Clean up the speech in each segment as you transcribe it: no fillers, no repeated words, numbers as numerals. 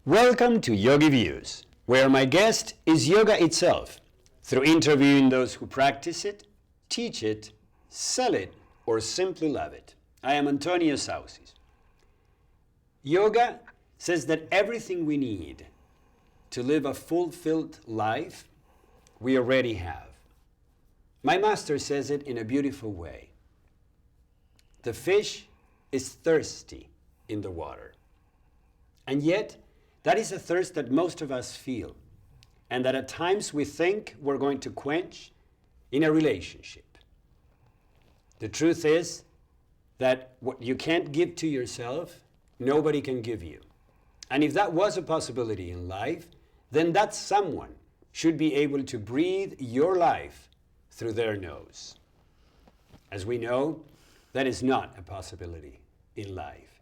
Welcome to YogiViews, where my guest is yoga itself, through interviewing those who practice it, teach it, sell it, or simply love it. I am Antonio Saucis. Yoga says that everything we need to live a fulfilled life, we already have. My master says it in a beautiful way. The fish is thirsty in the water. And yet, that is a thirst that most of us feel, and that at times we think we're going to quench in a relationship. The truth is that what you can't give to yourself, nobody can give you. And if that was a possibility in life, then that someone should be able to breathe your life through their nose. As we know, that is not a possibility in life.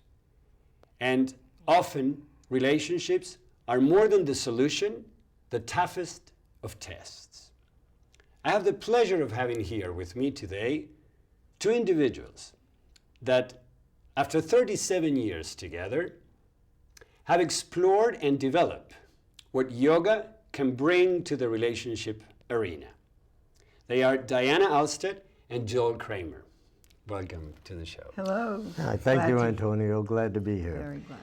And often, relationships are more than the solution, the toughest of tests. I have the pleasure of having here with me today two individuals that, after 37 years together, have explored and developed what yoga can bring to the relationship arena. They are Diana Alstad and Joel Kramer. Welcome to the show. Hello. Hi, thank you, Antonio. Glad to be here. Very glad.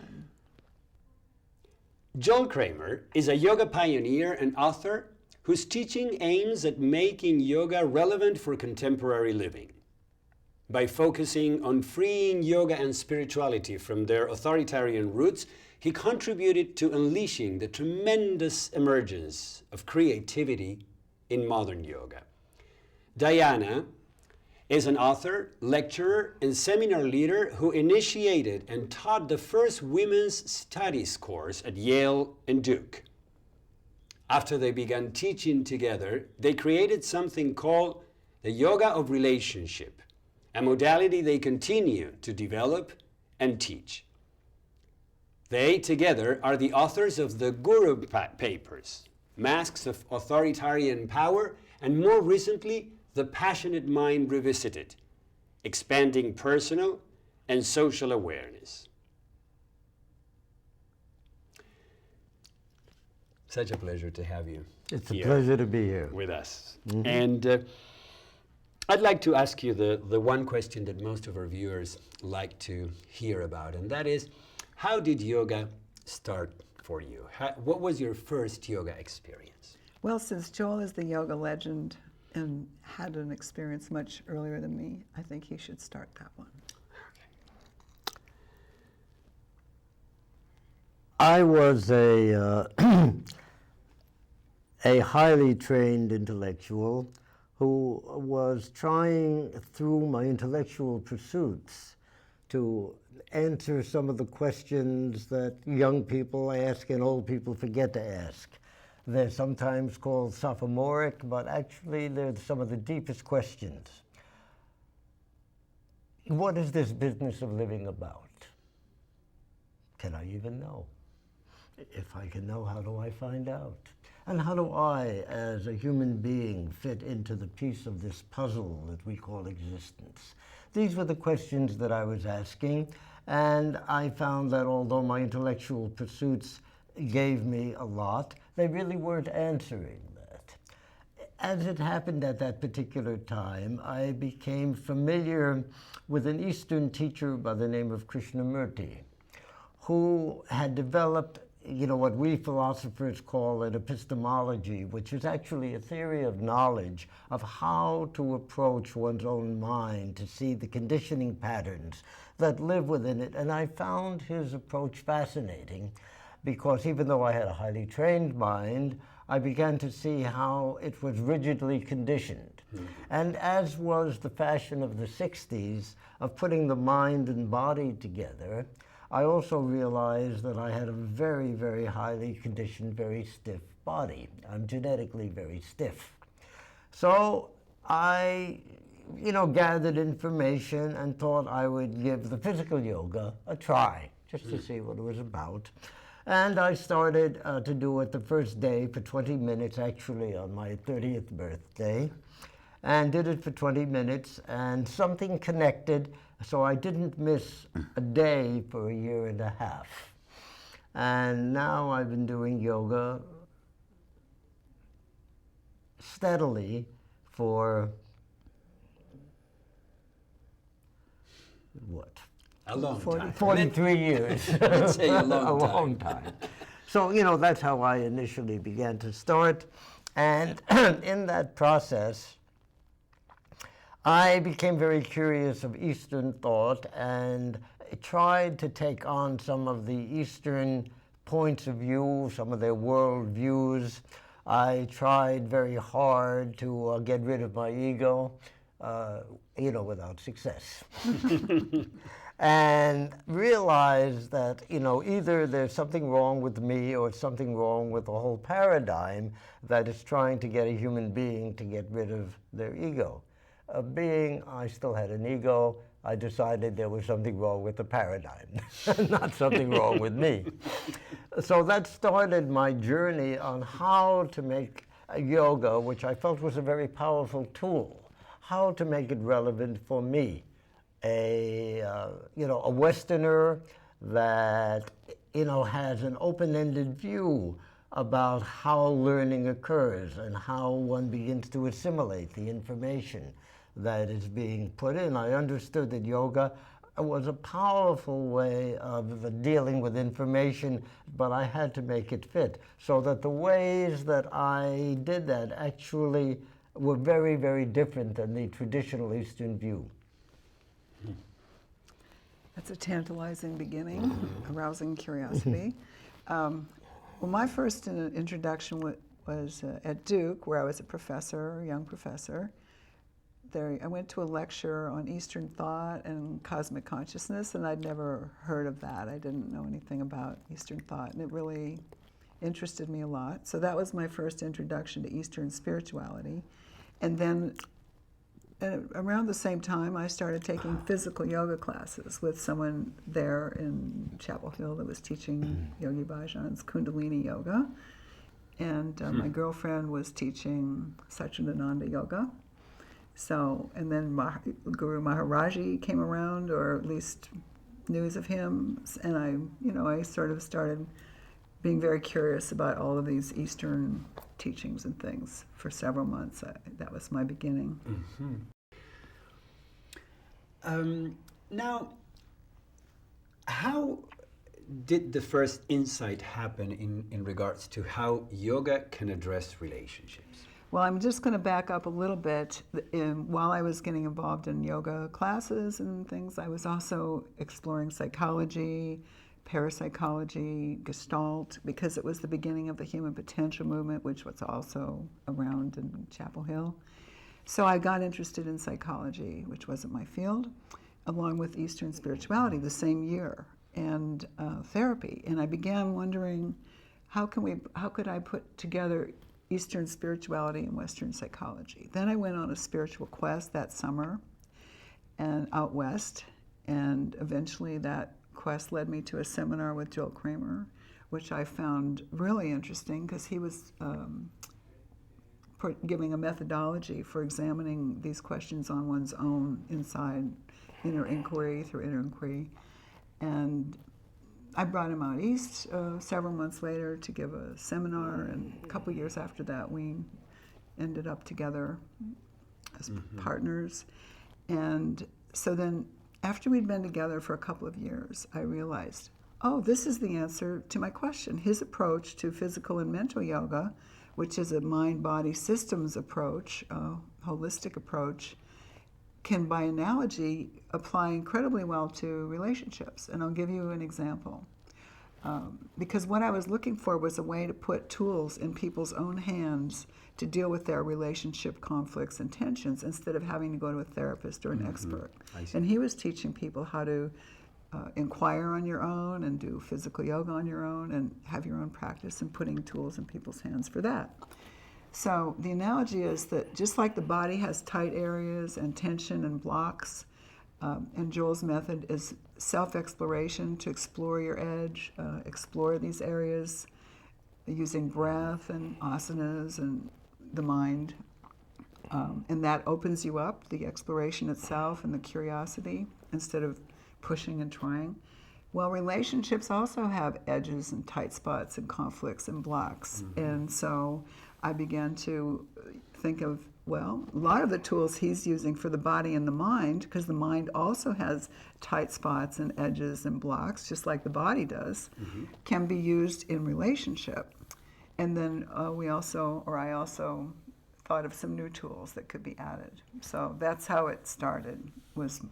Joel Kramer is a yoga pioneer and author whose teaching aims at making yoga relevant for contemporary living. By focusing on freeing yoga and spirituality from their authoritarian roots, he contributed to unleashing the tremendous emergence of creativity in modern yoga. Diana is an author, lecturer, and seminar leader who initiated and taught the first women's studies course at Yale and Duke. After they began teaching together, they created something called the Yoga of Relationship, a modality they continue to develop and teach. They, together, are the authors of the Guru Papers, Masks of Authoritarian Power, and more recently, The Passionate Mind Revisited, Expanding Personal and Social Awareness. Such a pleasure to have you. It's a pleasure to be here with us. Mm-hmm. And I'd like to ask you the one question that most of our viewers like to hear about, and that is, how did yoga start for you? What was your first yoga experience? Well, since Joel is the yoga legend and had an experience much earlier than me, I think he should start that one. I was a highly trained intellectual who was trying through my intellectual pursuits to answer some of the questions that young people ask and old people forget to ask. They're sometimes called sophomoric, but actually they're some of the deepest questions. What is this business of living about? Can I even know? If I can know, how do I find out? And how do I, as a human being, fit into the piece of this puzzle that we call existence? These were the questions that I was asking, and I found that although my intellectual pursuits gave me a lot, they really weren't answering that. As it happened at that particular time, I became familiar with an Eastern teacher by the name of Krishnamurti, who had developed what we philosophers call an epistemology, which is actually a theory of knowledge of how to approach one's own mind to see the conditioning patterns that live within it. And I found his approach fascinating because even though I had a highly trained mind, I began to see how it was rigidly conditioned. Mm-hmm. And as was the fashion of the 60s of putting the mind and body together, I also realized that I had a very, very highly conditioned, very stiff body. I'm genetically very stiff. So I, gathered information and thought I would give the physical yoga a try, just to see what it was about. And I started to do it the first day for 20 minutes, actually on my 30th birthday, and did it for 20 minutes, and something connected, so I didn't miss a day for a year and a half. And now I've been doing yoga steadily for what? A long time. 43 years. Let's say a long A time. long time. So, that's how I initially began to start. And in that process, I became very curious of Eastern thought and tried to take on some of the Eastern points of view, some of their world views. I tried very hard to get rid of my ego, without success. And realized that, either there's something wrong with me or something wrong with the whole paradigm that is trying to get a human being to get rid of their ego. Being I still had an ego, I decided there was something wrong with the paradigm, not something wrong with me. So that started my journey on how to make yoga, which I felt was a very powerful tool, how to make it relevant for me, a Westerner that has an open-ended view about how learning occurs and how one begins to assimilate the information that is being put in. I understood that yoga was a powerful way of dealing with information, but I had to make it fit. So that the ways that I did that actually were very, very different than the traditional Eastern view. That's a tantalizing beginning, arousing curiosity. Well, my first introduction was at Duke, where I was a young professor. There, I went to a lecture on Eastern thought and cosmic consciousness, and I'd never heard of that. I didn't know anything about Eastern thought, and it really interested me a lot. So that was my first introduction to Eastern spirituality. And then around the same time, I started taking physical yoga classes with someone there in Chapel Hill that was teaching Yogi Bhajan's Kundalini Yoga. And my girlfriend was teaching Satchidananda Yoga. So, and then Guru Maharaji came around, or at least news of him, and I sort of started being very curious about all of these Eastern teachings and things for several months. That was my beginning. Now, how did the first insight happen in regards to how yoga can address relationships? Well, I'm just going to back up a little bit. While I was getting involved in yoga classes and things, I was also exploring psychology, parapsychology, Gestalt, because it was the beginning of the human potential movement, which was also around in Chapel Hill. So I got interested in psychology, which wasn't my field, along with Eastern spirituality the same year, and therapy. And I began wondering, how could I put together Eastern spirituality and Western psychology? Then I went on a spiritual quest that summer and out west, and eventually that quest led me to a seminar with Joel Kramer, which I found really interesting because he was giving a methodology for examining these questions on one's own inside, inner inquiry through inner inquiry. And I brought him out east several months later to give a seminar, and a couple years after that we ended up together as partners. And so then after we'd been together for a couple of years, I realized, oh, this is the answer to my question. His approach to physical and mental yoga, which is a mind-body systems approach, a holistic approach, can, by analogy, apply incredibly well to relationships. And I'll give you an example. Because what I was looking for was a way to put tools in people's own hands to deal with their relationship conflicts and tensions instead of having to go to a therapist or an expert. And he was teaching people how to inquire on your own and do physical yoga on your own and have your own practice and putting tools in people's hands for that. So the analogy is that just like the body has tight areas and tension and blocks, and Joel's method is self-exploration to explore your edge, explore these areas using breath and asanas and the mind. And that opens you up, the exploration itself and the curiosity, instead of pushing and trying. Well, relationships also have edges and tight spots and conflicts and blocks. And so I began to think of, well, a lot of the tools he's using for the body and the mind, because the mind also has tight spots and edges and blocks, just like the body does, can be used in relationship. And then I also thought of some new tools that could be added. So that's how it started, was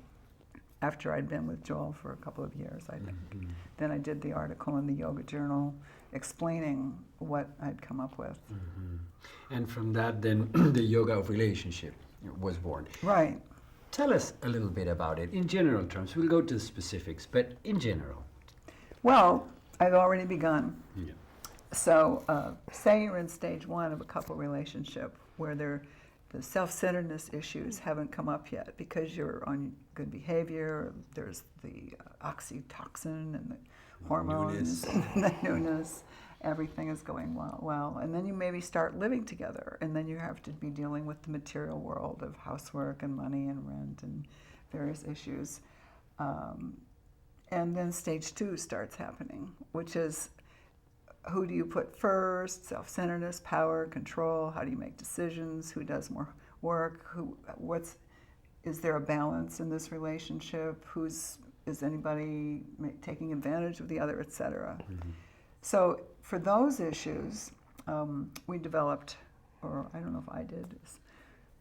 after I'd been with Joel for a couple of years, I think. Then I did the article in the Yoga Journal explaining what I'd come up with. And from that, then, the yoga of relationship was born. Right. Tell us a little bit about it in general terms. We'll go to the specifics, but in general. Well, I've already begun. Yeah. So say you're in stage 1 of a couple relationship where the self-centeredness issues haven't come up yet because you're on good behavior, there's the oxytocin and the hormones, and the newness, everything is going well. And then you maybe start living together, and then you have to be dealing with the material world of housework and money and rent and various issues. And then stage 2 starts happening, which is, who do you put first? Self-centeredness, power, control. How do you make decisions? Who does more work? Is there a balance in this relationship? Is anybody taking advantage of the other, etc.? So for those issues, we developed, or I don't know if I did,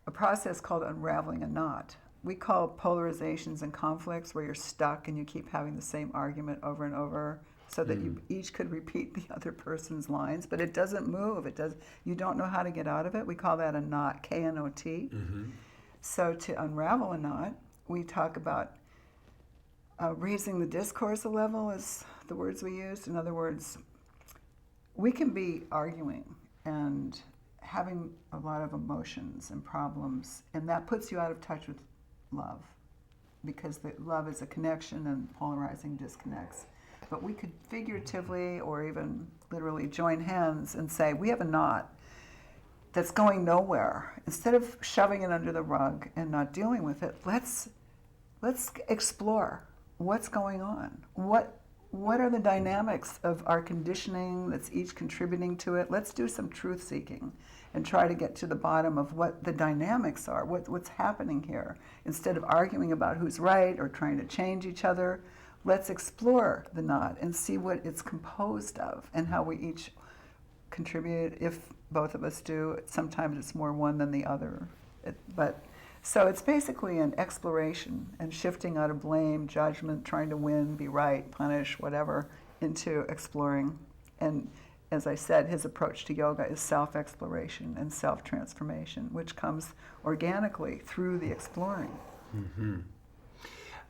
a process called unraveling a knot. We call polarizations and conflicts where you're stuck and you keep having the same argument over and over, so that you each could repeat the other person's lines, but it doesn't move. You don't know how to get out of it. We call that a knot, K-N-O-T. So to unravel a knot, we talk about raising the discourse a level is the words we used. In other words, we can be arguing and having a lot of emotions and problems, and that puts you out of touch with love, because love is a connection and polarizing disconnects. But we could figuratively or even literally join hands and say, we have a knot that's going nowhere. Instead of shoving it under the rug and not dealing with it, let's explore what's going on. What are the dynamics of our conditioning that's each contributing to it? Let's do some truth seeking and try to get to the bottom of what the dynamics are, what's happening here. Instead of arguing about who's right or trying to change each other, let's explore the knot and see what it's composed of and how we each contribute. If both of us do, sometimes it's more one than the other. So it's basically an exploration and shifting out of blame, judgment, trying to win, be right, punish, whatever, into exploring. And as I said, his approach to yoga is self-exploration and self-transformation, which comes organically through the exploring.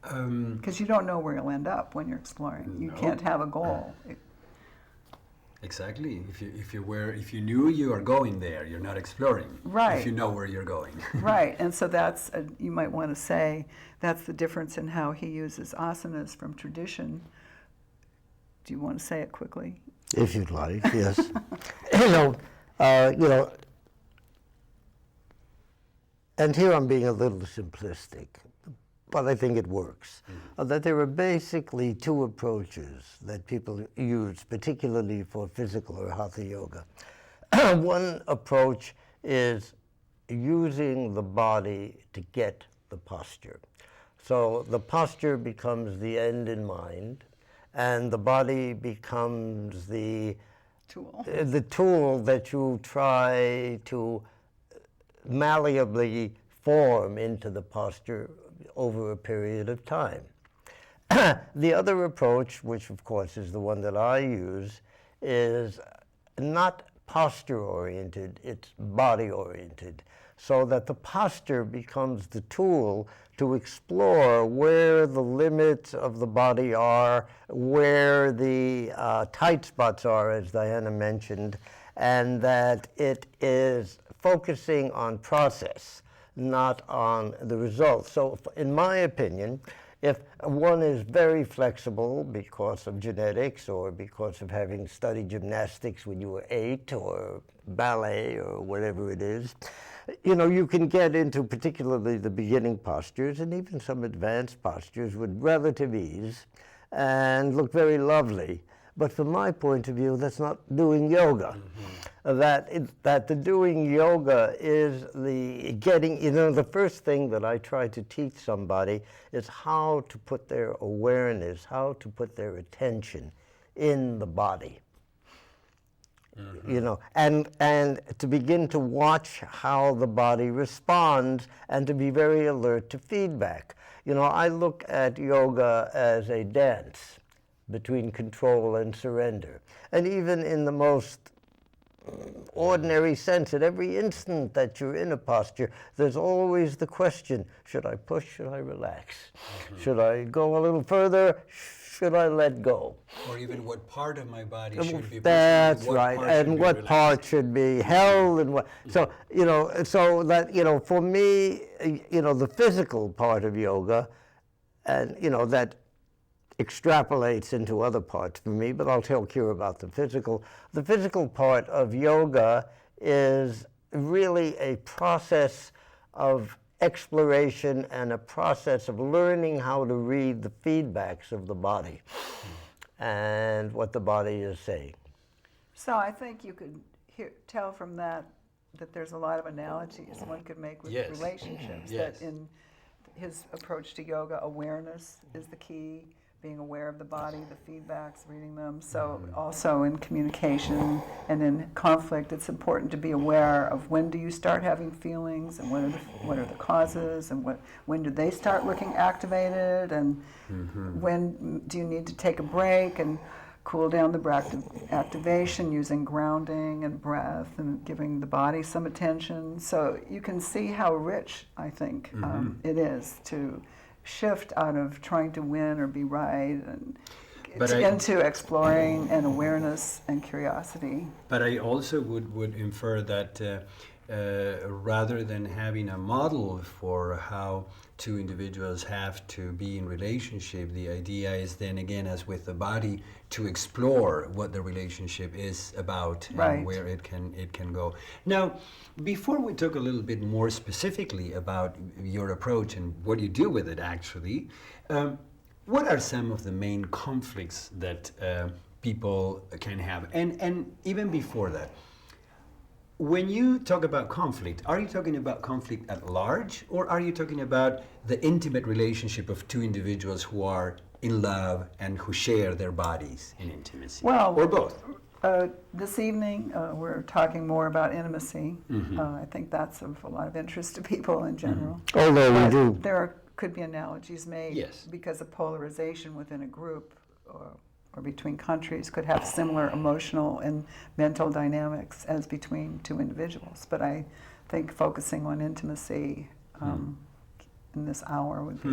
Because you don't know where you'll end up when you're exploring. You can't have a goal. Exactly. If you knew you are going there, you're not exploring. Right. If you know where you're going. Right. And so you might want to say that's the difference in how he uses asanas from tradition. Do you want to say it quickly? If you'd like, yes. you know, and here I'm being a little simplistic, but I think it works. That there are basically 2 approaches that people use, particularly for physical or hatha yoga. One approach is using the body to get the posture. So the posture becomes the end in mind, and the body becomes the tool that you try to malleably form into the posture over a period of time. The other approach, which of course is the one that I use, is not posture-oriented, it's body-oriented, so that the posture becomes the tool to explore where the limits of the body are, where the tight spots are, as Diana mentioned, and that it is focusing on process, not on the results. So in my opinion, if one is very flexible because of genetics or because of having studied gymnastics when you were 8 or ballet or whatever it is, you know, you can get into particularly the beginning postures and even some advanced postures with relative ease. and look very lovely. But from my point of view, that's not doing yoga. That the doing yoga is the getting, the first thing that I try to teach somebody is how to put their awareness, how to put their attention in the body. And to begin to watch how the body responds and to be very alert to feedback. I look at yoga as a dance between control and surrender. And even in the most ordinary sense, at every instant that you're in a posture, there's always the question, should I push, should I relax? Should I go a little further? Should I let go? Or even what part of my body should be pushed. That's right, and what part should be held, and what. So so that for me, the physical part of yoga, and that extrapolates into other parts for me. But I'll talk here about the physical. The physical part of yoga is really a process of exploration and a process of learning how to read the feedbacks of the body and what the body is saying. So I think you could tell from that there's a lot of analogies one could make with relationships. That in his approach to yoga, awareness is the key. Being aware of the body, the feedbacks, reading them. So also in communication and in conflict, it's important to be aware of when do you start having feelings, and what are the causes, and when do they start looking activated, and when do you need to take a break and cool down the activation using grounding and breath and giving the body some attention. So you can see how rich, I think, it is to shift out of trying to win or be right and into exploring and awareness and curiosity. But I also would infer that rather than having a model for how two individuals have to be in relationship, the idea is then again, as with the body, to explore what the relationship is about and where it can go. Now, before we talk a little bit more specifically about your approach and what you do with it actually, what are some of the main conflicts that people can have? And even before that, when you talk about conflict, are you talking about conflict at large, or are you talking about the intimate relationship of two individuals who are in love and who share their bodies in intimacy? Well, or both? This evening we're talking more about intimacy. I think that's of a lot of interest to people in general. Although we do. There could be analogies made because of polarization within a group or between countries could have similar emotional and mental dynamics as between two individuals. But I think focusing on intimacy in this hour would be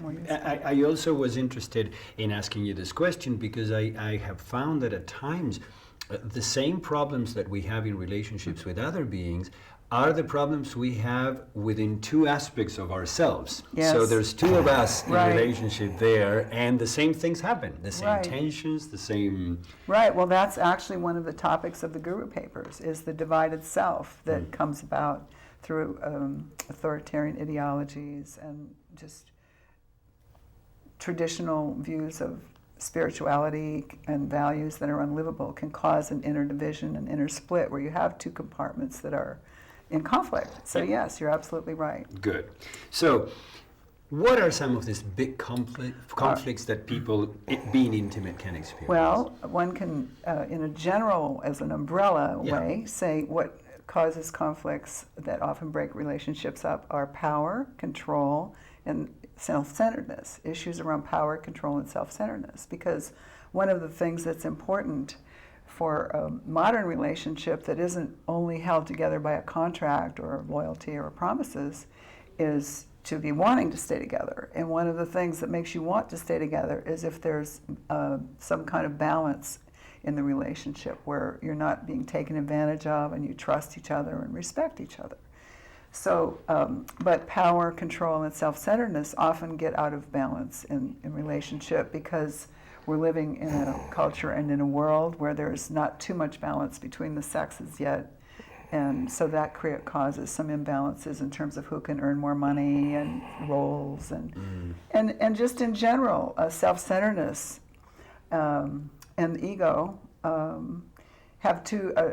more useful. I also was interested in asking you this question because I have found that at times the same problems that we have in relationships with other beings are the problems we have within two aspects of ourselves. So there's two of us in relationship there, and the same things happen, the same tensions, the same... Right, well that's actually one of the topics of the Guru Papers, is the divided self that comes about through authoritarian ideologies and just traditional views of spirituality and values that are unlivable can cause an inner division, an inner split, where you have two compartments that are in conflict. So yes, you're absolutely right. Good. So what are some of these big conflicts that people, being intimate, can experience? Well, one can, in a general, as an umbrella way, say what causes conflicts that often break relationships up are power, control, and self-centeredness. Issues around power, control, and self-centeredness. Because one of the things that's important for a modern relationship that isn't only held together by a contract or loyalty or promises is to be wanting to stay together. And one of the things that makes you want to stay together is if there's some kind of balance in the relationship where you're not being taken advantage of and you trust each other and respect each other. So, but power, control, and self-centeredness often get out of balance in relationship because we're living in a culture and in a world where there's not too much balance between the sexes yet. And so that causes some imbalances in terms of who can earn more money and roles and just in general, self-centeredness and ego have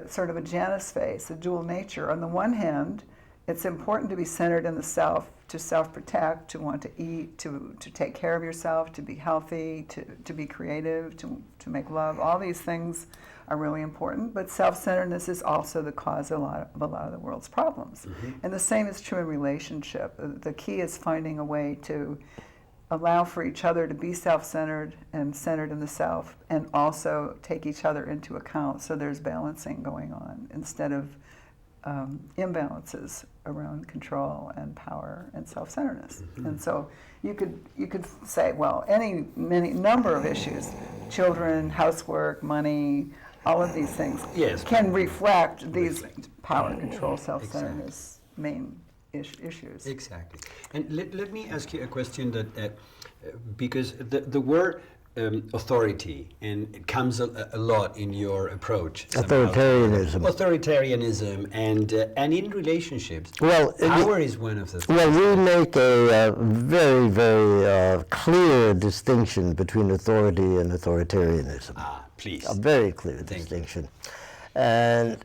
sort of a Janus face, a dual nature. On the one hand, it's important to be centered in the self, to self-protect, to want to eat, to take care of yourself, to be healthy, to be creative, to make love. All these things are really important, but self-centeredness is also the cause of a lot of the world's problems. And the same is true in relationship. The key is finding a way to allow for each other to be self-centered and centered in the self, and also take each other into account so there's balancing going on instead of imbalances around control and power and self-centeredness. And so you could say, well, many number of issues, children, housework, money, all of these things can reflect these power, control, self-centeredness main issues. Exactly. And let me ask you a question that, because the word authority, and it comes a lot in your approach. Authoritarianism, and in relationships. Well, power is one of the things. Well, we make a very, very clear distinction between authority and authoritarianism. Please. A very clear distinction. And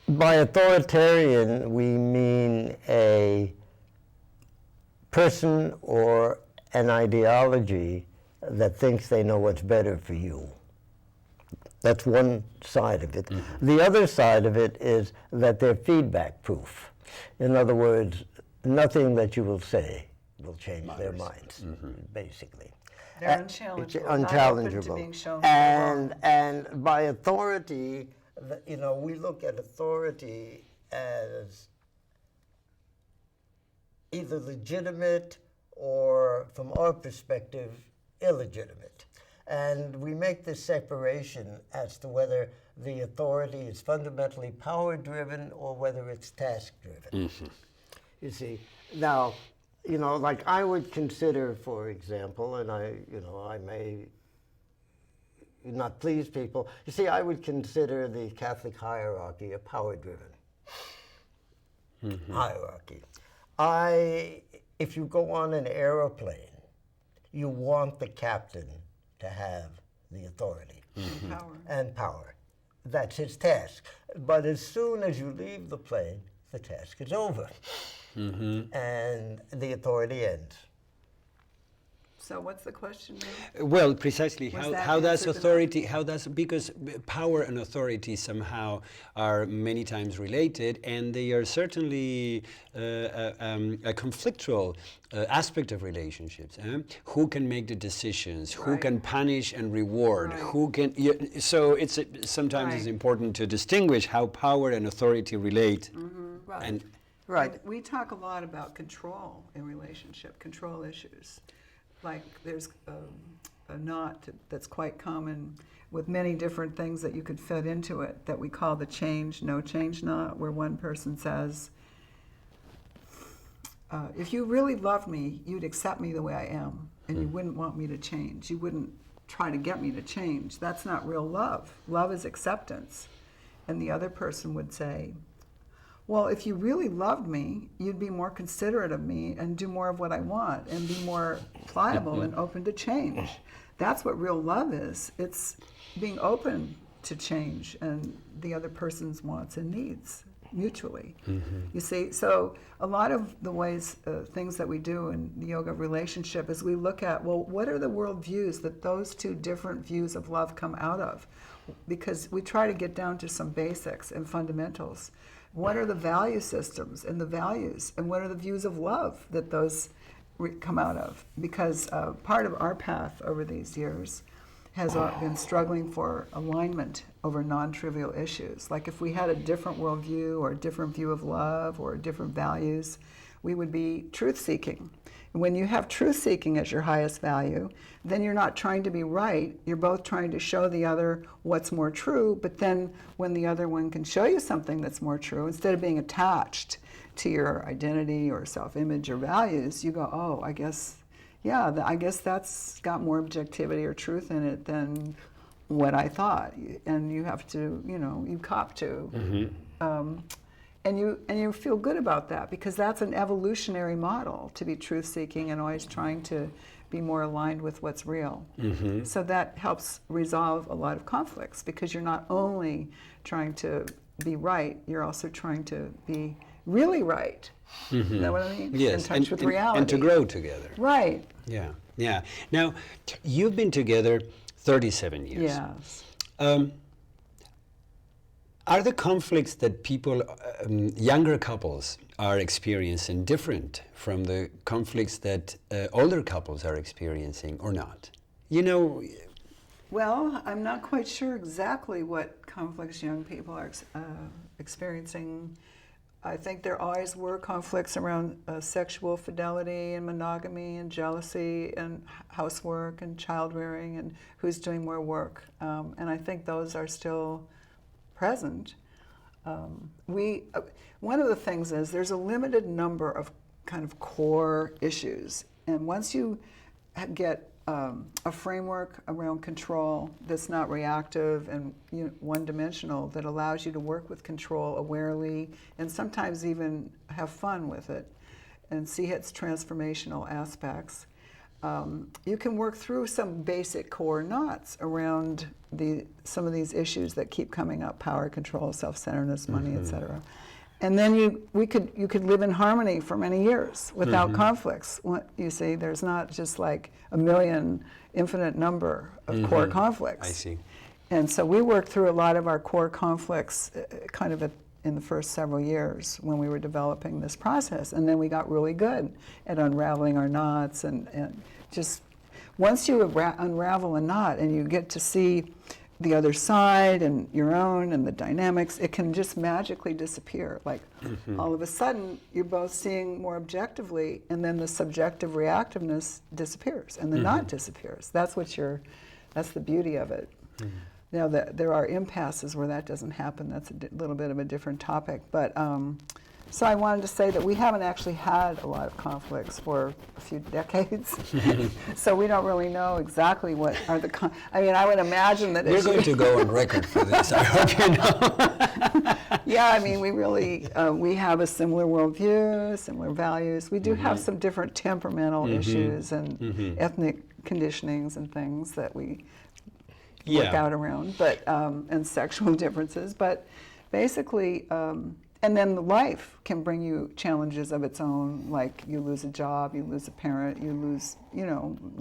by authoritarian, we mean a person or an ideology that thinks they know what's better for you. That's one side of it. The other side of it is that they're feedback proof. In other words, nothing that you will say will change their minds, basically. They're unchallengeable. Unchallengeable. Not open to being shown and by authority, we look at authority as either legitimate or, from our perspective, illegitimate. And we make this separation as to whether the authority is fundamentally power-driven or whether it's task-driven. You see, now, like I would consider, for example, and I may not please people. You see, I would consider the Catholic hierarchy a power-driven hierarchy. If you go on an airplane, you want the captain to have the authority and power. That's his task. But as soon as you leave the plane, the task is over, and the authority ends. So what's the question now? Well, precisely, how does authority, because power and authority somehow are many times related, and they are certainly a conflictual aspect of relationships. Who can make the decisions? Who can punish and reward? Who can? So it's sometimes it's important to distinguish how power and authority relate. And we talk a lot about control in relationship, control issues. Like there's a knot that's quite common with many different things that you could fit into it that we call the no change knot, where one person says, if you really loved me, you'd accept me the way I am, and you wouldn't want me to change. You wouldn't try to get me to change. That's not real love. Love is acceptance. And the other person would say, well, if you really loved me, you'd be more considerate of me and do more of what I want and be more pliable and open to change. That's what real love is. It's being open to change and the other person's wants and needs mutually. You see, so a lot of the ways, things that we do in the yoga relationship is we look at, well, what are the world views that those two different views of love come out of? Because we try to get down to some basics and fundamentals. What are the value systems and the values, and what are the views of love that those come out of? Because part of our path over these years has been struggling for alignment over non-trivial issues. Like if we had a different worldview or a different view of love or different values, we would be truth-seeking. When you have truth-seeking as your highest value, then you're not trying to be right. You're both trying to show the other what's more true, but then when the other one can show you something that's more true, instead of being attached to your identity or self-image or values, you go, oh, I guess that's got more objectivity or truth in it than what I thought, and you have to, you cop to. And you feel good about that, because that's an evolutionary model, to be truth-seeking and always trying to be more aligned with what's real. So that helps resolve a lot of conflicts, because you're not only trying to be right, you're also trying to be really right. You know what I mean? Yes, in touch with reality. and to grow together. Right. Yeah, yeah. Now, you've been together 37 years. Yes. Are the conflicts that people, younger couples, are experiencing different from the conflicts that older couples are experiencing, or not? Well, I'm not quite sure exactly what conflicts young people are experiencing. I think there always were conflicts around sexual fidelity and monogamy and jealousy and housework and child rearing and who's doing more work. And I think those are still present. One of the things is there's a limited number of kind of core issues. And once you get a framework around control that's not reactive and one-dimensional, that allows you to work with control awarely and sometimes even have fun with it and see its transformational aspects, you can work through some basic core knots around some of these issues that keep coming up: power, control, self-centeredness, money, etc. And then you could live in harmony for many years without conflicts. You see, there's not just like a million infinite number of core conflicts. I see. And so we worked through a lot of our core conflicts kind of in the first several years when we were developing this process. And then we got really good at unraveling our knots and just once you unravel a knot and you get to see the other side and your own and the dynamics, it can just magically disappear. Like all of a sudden, you're both seeing more objectively, and then the subjective reactiveness disappears, and the knot disappears. That's the beauty of it. Now, there are impasses where that doesn't happen. That's a little bit of a different topic. But so I wanted to say that we haven't actually had a lot of conflicts for a few decades. So we don't really know exactly what are the I would imagine that we're going to go on record for this. I hope you know. Yeah, we really, we have a similar worldview, similar values. We do have some different temperamental issues and ethnic conditionings and things that we work out around, but and sexual differences. But basically, and then life can bring you challenges of its own, like you lose a job, you lose a parent, you lose,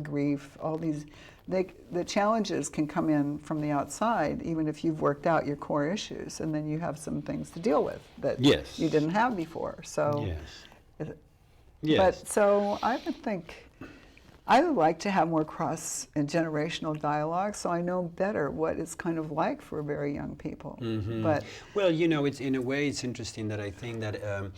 grief, all these. The challenges can come in from the outside, even if you've worked out your core issues, and then you have some things to deal with that you didn't have before. So, but so I would think I would like to have more cross and generational dialogue, so I know better what it's kind of like for very young people. But well, it's in a way it's interesting that I think that,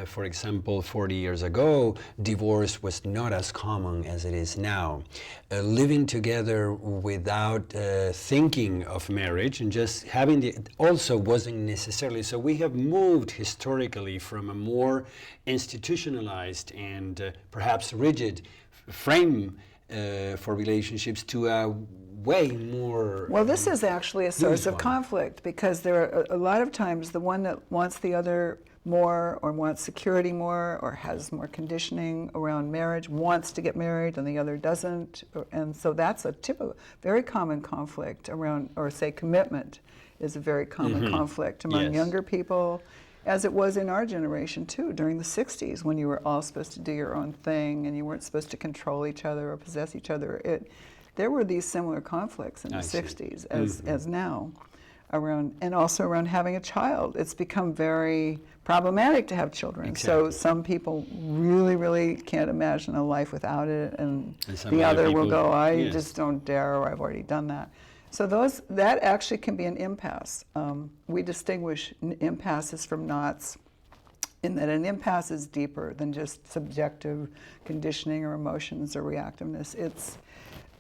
for example, 40 years ago, divorce was not as common as it is now. Living together without thinking of marriage and just having also wasn't necessarily. So we have moved historically from a more institutionalized and perhaps rigid frame for relationships to a way more. Well, this is actually a source of conflict, because there are a lot of times the one that wants the other more or wants security more or has more conditioning around marriage wants to get married and the other doesn't. And so that's a very common conflict around, or say commitment is a very common conflict among younger people, as it was in our generation too, during the 60s, when you were all supposed to do your own thing and you weren't supposed to control each other or possess each other. There were these similar conflicts in the 60s as now, and also around having a child. It's become very problematic to have children. So some people really, really can't imagine a life without it, and the other will go, I just don't dare, or I've already done that. So that actually can be an impasse. We distinguish impasses from knots in that an impasse is deeper than just subjective conditioning or emotions or reactiveness. It's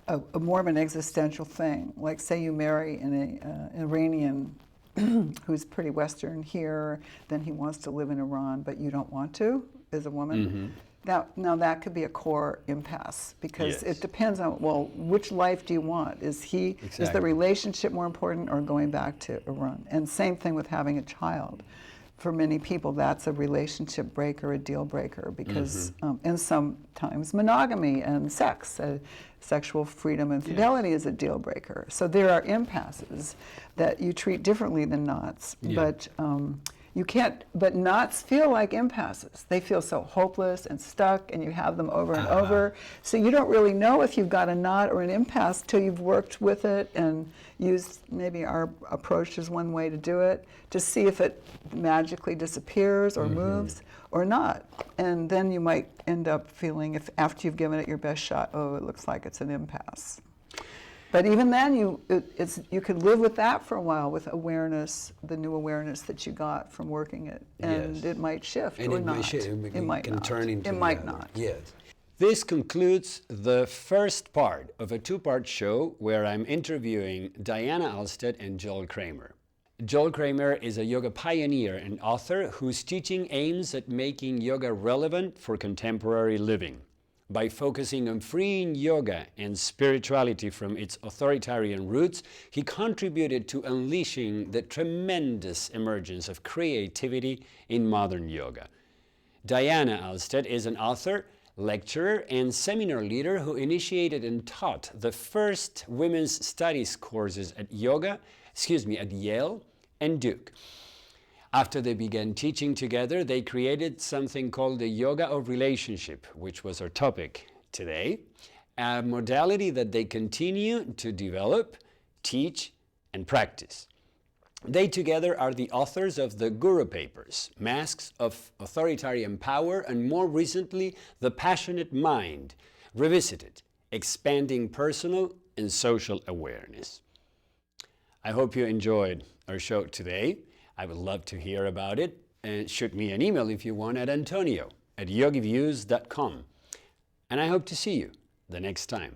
a more of an existential thing. Like say you marry an Iranian who's pretty Western here, then he wants to live in Iran, but you don't want to as a woman. that could be a core impasse, because Yes. it depends on, well, which life do you want? Is the Exactly. relationship more important, or going back to Iran? And same thing with having a child. For many people, that's a relationship breaker, a deal breaker, because and sometimes monogamy and sex, sexual freedom and fidelity is a deal breaker. So there are impasses that you treat differently than knots, but you can't. But knots feel like impasses. They feel so hopeless and stuck, and you have them over and over. So you don't really know if you've got a knot or an impasse till you've worked with it and used maybe our approach is one way to do it, to see if it magically disappears or moves or not. And then you might end up feeling, if after you've given it your best shot, oh, it looks like it's an impasse. But even then, you could live with that for a while, with awareness, the new awareness that you got from working it, and Yes. it might shift And or it not. might shift. It might can not. turn into it the might other. not. Yes. This concludes the first part of a two-part show where I'm interviewing Diana Alstad and Joel Kramer. Joel Kramer is a yoga pioneer and author whose teaching aims at making yoga relevant for contemporary living. By focusing on freeing yoga and spirituality from its authoritarian roots, he contributed to unleashing the tremendous emergence of creativity in modern yoga. Diana Alstad is an author, lecturer, and seminar leader who initiated and taught the first women's studies courses at Yale and Duke. After they began teaching together, they created something called the Yoga of Relationship, which was our topic today, a modality that they continue to develop, teach, and practice. They together are the authors of the Guru Papers, Masks of Authoritarian Power, and more recently, The Passionate Mind, Revisited, Expanding Personal and Social Awareness. I hope you enjoyed our show today. I would love to hear about it, and shoot me an email if you want at antonio@yogiviews.com. And I hope to see you the next time.